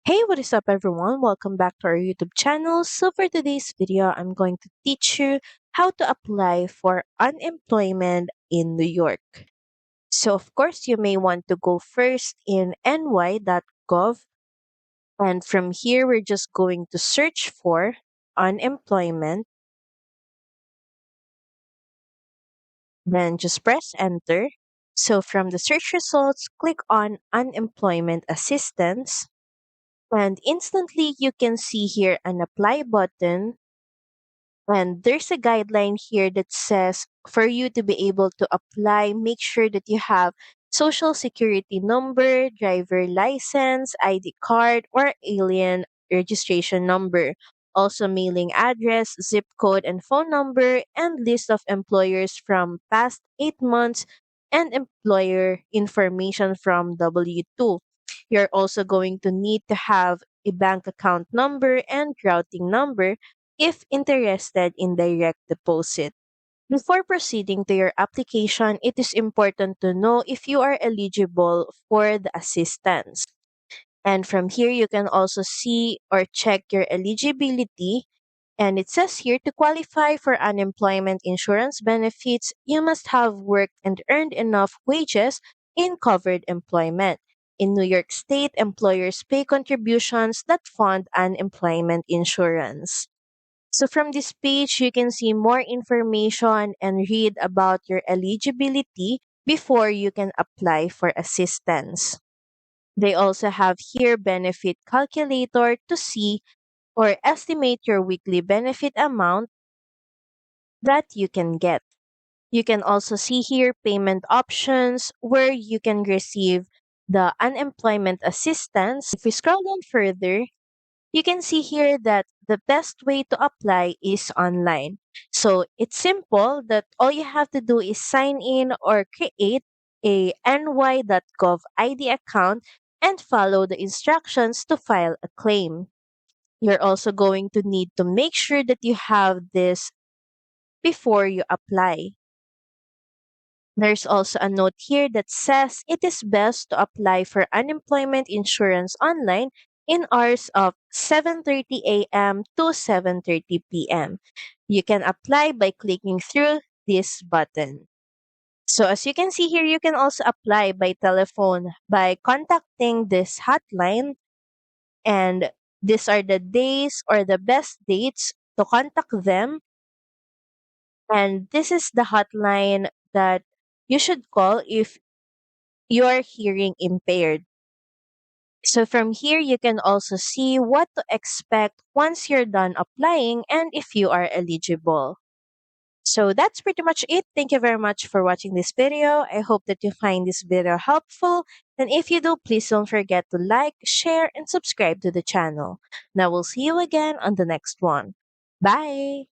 Hey, what is up everyone? Welcome back to our YouTube channel. So for today's video, I'm going to teach you how to apply for unemployment in New York. So of course, you may want to go first in ny.gov, and from here we're just going to search for unemployment, then just press enter. So from the search results, click on unemployment assistance, and instantly you can see here an apply button. And there's a guideline here that says for you to be able to apply, make sure that you have social security number, driver license, ID card, or alien registration number. Also, mailing address, zip code, and phone number, and list of employers from past 8 months, and employer information from W 2. You're also going to need to have a bank account number and routing number if interested in direct deposit. Before proceeding to your application, it is important to know if you are eligible for the assistance. And from here, you can also see or check your eligibility. And it says here to qualify for unemployment insurance benefits, you must have worked and earned enough wages in covered employment. In New York State, employers pay contributions that fund unemployment insurance. So from this page, you can see more information and read about your eligibility before you can apply for assistance. They also have here benefit calculator to see or estimate your weekly benefit amount that you can get. You can also see here payment options where you can receive the unemployment assistance. If we scroll down further, you can see here that the best way to apply is online. So it's simple that all you have to do is sign in or create a ny.gov ID account and follow the instructions to file a claim. You're also going to need to make sure that you have this before you apply. There's also a note here that says it is best to apply for unemployment insurance online in hours of 7:30 a.m. to 7:30 p.m. You can apply by clicking through this button. So as you can see here, you can also apply by telephone by contacting this hotline, and these are the days or the best dates to contact them, and this is the hotline that you should call if you're hearing impaired. So from here, you can also see what to expect once you're done applying and if you are eligible. So that's pretty much it. Thank you very much for watching this video. I hope that you find this video helpful. And if you do, please don't forget to like, share, and subscribe to the channel. Now we'll see you again on the next one. Bye!